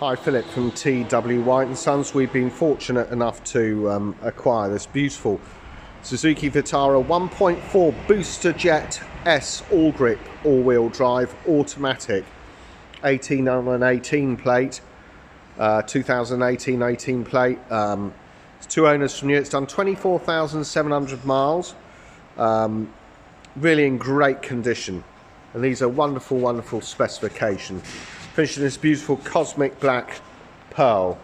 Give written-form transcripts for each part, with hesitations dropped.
Hi, Philip from TW White & Sons. We've been fortunate enough to acquire this beautiful Suzuki Vitara 1.4 Boosterjet S AllGrip all-wheel drive automatic, 18 on an 18 plate, 2018 18 plate. It's two owners from new. It's done 24,700 miles. Really in great condition, and these are wonderful specification. Finished in this beautiful cosmic black pearl.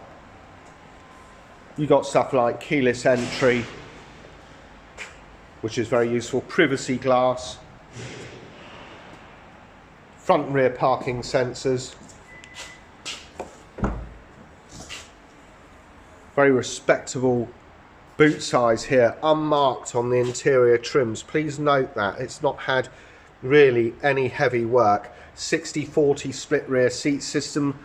You got stuff like keyless entry, which is very useful, privacy glass, front and rear parking sensors, very respectable boot size here, unmarked on the interior trims. Please note that it's not had really any heavy work. 60/40 split rear seat system,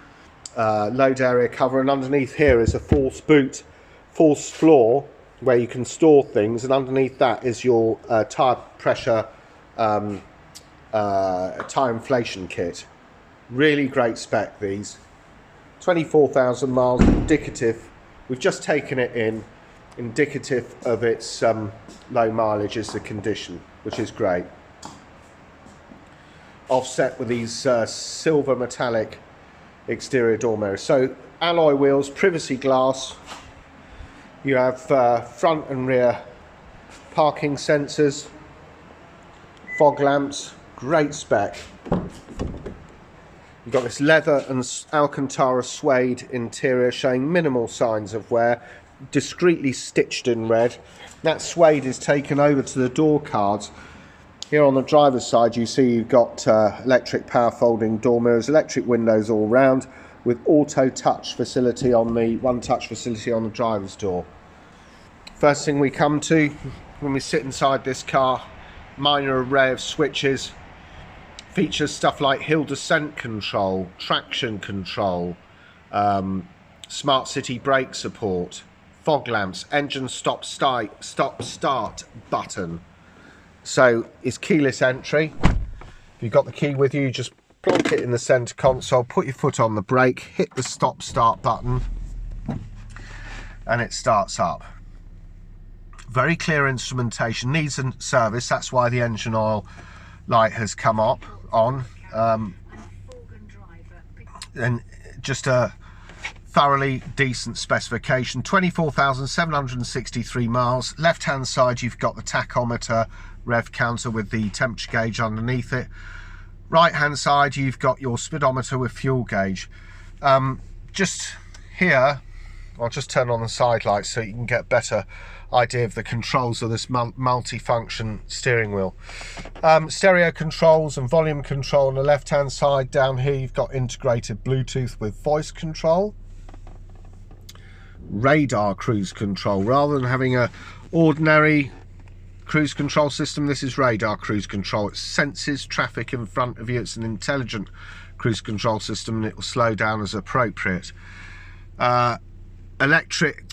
load area cover, and underneath here is a false boot, false floor where you can store things, and underneath that is your tyre pressure, tyre inflation kit. Really great spec, these. 24,000 miles, indicative. We've just taken it in, indicative of its low mileage is the condition, which is great. Offset with these silver metallic exterior door mirrors. So alloy wheels, privacy glass. You have front and rear parking sensors, fog lamps, great spec. You've got this leather and Alcantara suede interior showing minimal signs of wear, discreetly stitched in red. That suede is taken over to the door cards. Here on the driver's side you see you've got electric power folding door mirrors, electric windows all round, with auto touch facility on the one touch facility on the driver's door. First thing we come to when we sit inside this car, minor array of switches. Features stuff like hill descent control, traction control, smart city brake support, fog lamps, engine stop start button. So it's keyless entry. If you've got the key with you, just plonk it in the center console, put your foot on the brake, hit the stop start button, and it starts up. Very clear instrumentation, needs a service, that's why the engine oil light has come up on, and just a thoroughly decent specification. 24,763 miles. Left hand side you've got the tachometer, rev counter with the temperature gauge underneath it. Right hand side you've got your speedometer with fuel gauge. Just here I'll just turn on the side lights so you can get a better idea of the controls of this multi-function steering wheel. Stereo controls and volume control on the left hand side. Down here you've got integrated Bluetooth with voice control, radar cruise control. Rather than having a ordinary cruise control system, this is radar cruise control. It senses traffic in front of you. It's an intelligent cruise control system, and it will slow down as appropriate. Electric,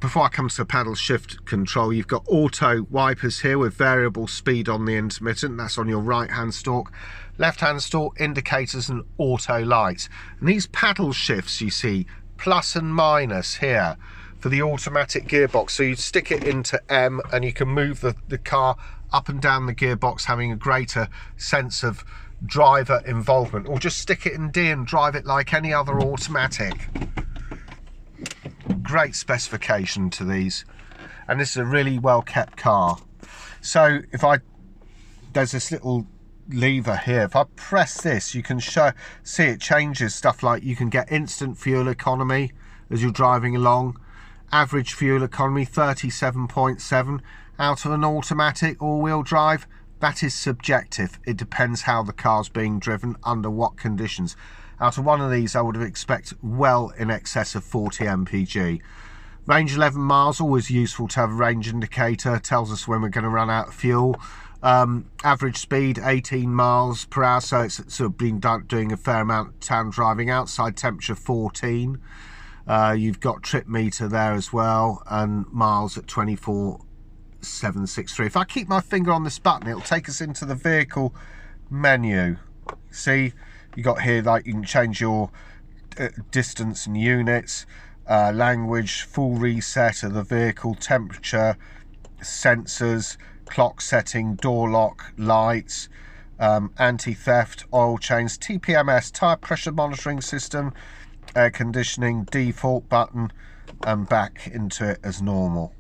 before I come to the paddle shift control, you've got auto wipers here with variable speed on the intermittent. That's on your right hand stalk. Left hand stalk, indicators and auto lights. And these paddle shifts you see, plus and minus here for the automatic gearbox. So you stick it into M and you can move the car up and down the gearbox, having a greater sense of driver involvement, or just stick it in D and drive it like any other automatic. Great specification to these, and this is a really well kept car. So if there's this little lever here, if I press this you can see it changes stuff like you can get instant fuel economy as you're driving along, average fuel economy 37.7 out of an automatic all-wheel drive. That is subjective, it depends how the car's being driven, under what conditions. Out of one of these I would have expected well in excess of 40 mpg. Range 11 miles, always useful to have a range indicator, tells us when we're going to run out of fuel. Average speed 18 miles per hour, so it's sort of been doing a fair amount of town driving. Outside temperature 14. You've got trip meter there as well, and miles at 24,763. If I keep my finger on this button, it'll take us into the vehicle menu. See, you got here like you can change your distance and units, language, full reset of the vehicle, temperature, sensors, clock setting, door lock, lights, anti-theft, oil change, TPMS, tyre pressure monitoring system, air conditioning, default button, and back into it as normal.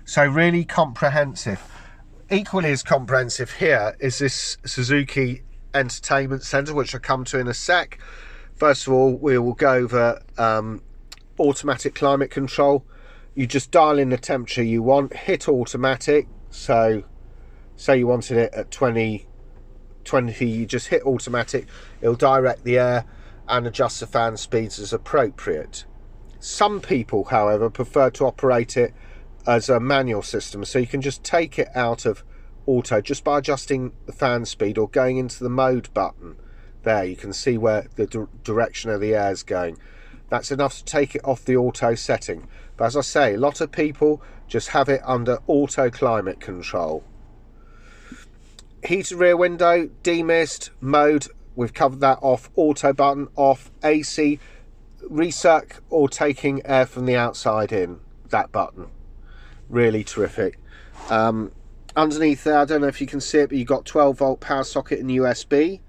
So really comprehensive. Equally as comprehensive here is this Suzuki Entertainment Centre, which I'll come to in a sec. First of all, we will go over automatic climate control. You just dial in the temperature you want, hit automatic. So say you wanted it at 20, you just hit automatic. It'll direct the air and adjust the fan speeds as appropriate. Some people, however, prefer to operate it as a manual system, so you can just take it out of auto just by adjusting the fan speed or going into the mode button. There you can see where the direction of the air is going. That's enough to take it off the auto setting. But as I say, a lot of people just have it under auto climate control. Heated rear window, demist, mode, we've covered that off, auto button off, AC, recirc or taking air from the outside in, that button. Really terrific. Underneath there, I don't know if you can see it, but you've got 12-volt power socket and USB.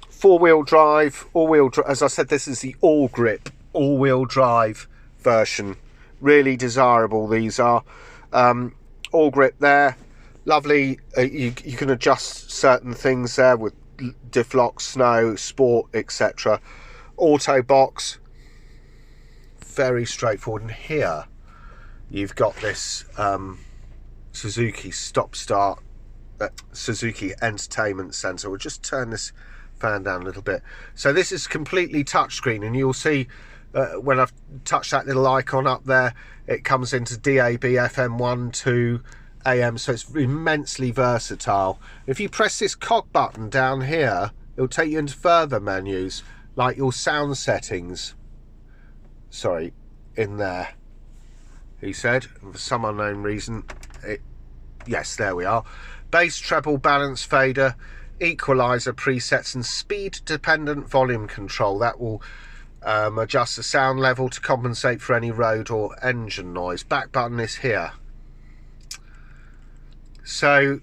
Four-wheel drive, all-wheel drive. As I said, this is the AllGrip all-wheel drive version. Really desirable these are. AllGrip there, lovely. You can adjust certain things there with diff lock, snow, sport, etc. Auto box, very straightforward. And here you've got this Suzuki stop-start, Suzuki Entertainment Centre. We'll just turn this fan down a little bit. So this is completely touchscreen, and you'll see when I've touched that little icon up there, it comes into DAB, FM 1, 2, AM, so it's immensely versatile. If you press this cog button down here, it'll take you into further menus, like your sound settings. Sorry, in there. He said, for some unknown reason, yes, there we are. Bass, treble, balance, fader, equalizer presets, and speed dependent volume control. That will adjust the sound level to compensate for any road or engine noise. Back button is here. So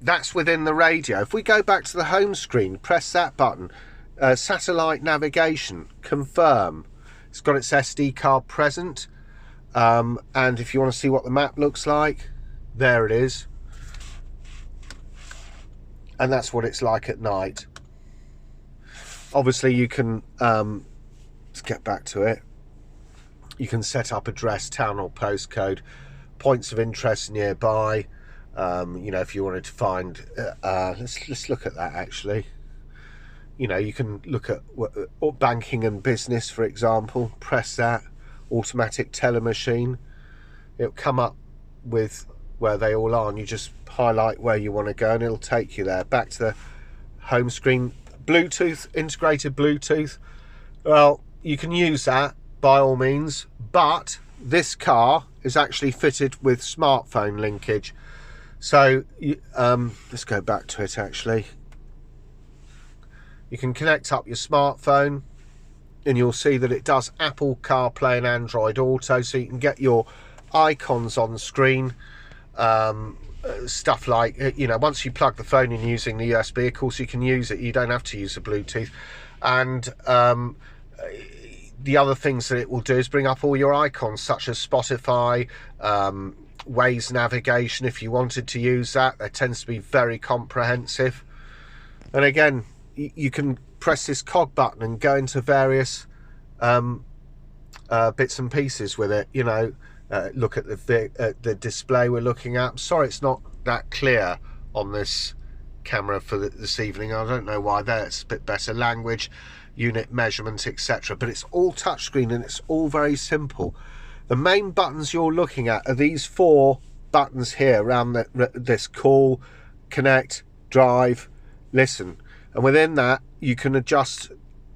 that's within the radio. If we go back to the home screen, press that button, satellite navigation, confirm. It's got its SD card present. And if you want to see what the map looks like, there it is. And that's what it's like at night. Obviously you can, let's get back to it. You can set up address, town or postcode, points of interest nearby. You know, if you wanted to find, let's look at that actually. You know, you can look at banking and business, for example. Press that. Automatic teller machine. It'll come up with where they all are, and you just highlight where you want to go and it'll take you there. Back to the home screen. Bluetooth, integrated Bluetooth. Well, you can use that by all means, but this car is actually fitted with smartphone linkage. So let's go back to it actually. You can connect up your smartphone and you'll see that it does Apple CarPlay and Android Auto, so you can get your icons on screen. Stuff like, you know, once you plug the phone in using the USB, of course you can use it. You don't have to use the Bluetooth. And the other things that it will do is bring up all your icons, such as Spotify, Waze navigation, if you wanted to use that. That tends to be very comprehensive. And again, you can press this cog button and go into various bits and pieces with it. You know, look at the display we're looking at. I'm sorry it's not that clear on this camera for this evening. I don't know why. There it's a bit better. Language, unit measurement, etc. But it's all touchscreen and it's all very simple. The main buttons you're looking at are these four buttons here around this: call, connect, drive, listen. And within that, you can adjust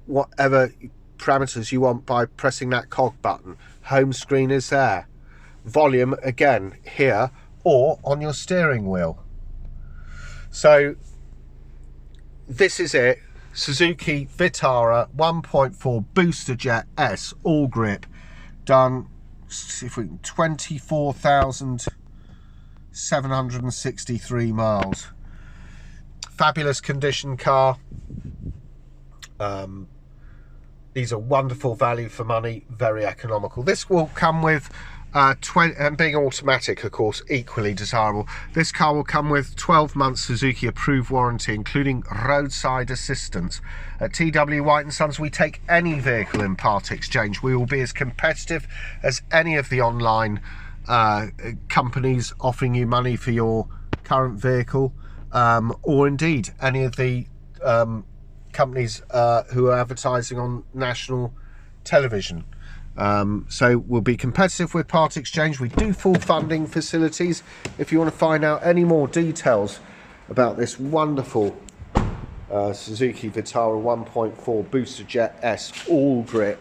whatever parameters you want by pressing that cog button. Home screen is there. Volume, again, here, or on your steering wheel. So this is it. Suzuki Vitara 1.4 Boosterjet S AllGrip, done 24,763 miles. Fabulous condition car. These are wonderful value for money, very economical. This will come with and being automatic, of course, equally desirable. This car will come with 12 months Suzuki approved warranty, including roadside assistance. At TW White & Sons, we take any vehicle in part exchange. We will be as competitive as any of the online companies offering you money for your current vehicle, or indeed any of the companies who are advertising on national television. So we'll be competitive with part exchange. We do full funding facilities. If you want to find out any more details about this wonderful Suzuki Vitara 1.4 Boosterjet S AllGrip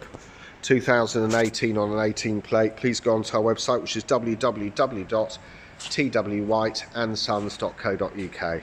2018 on an 18 plate, please go onto our website, which is www.twwhiteandsons.co.uk.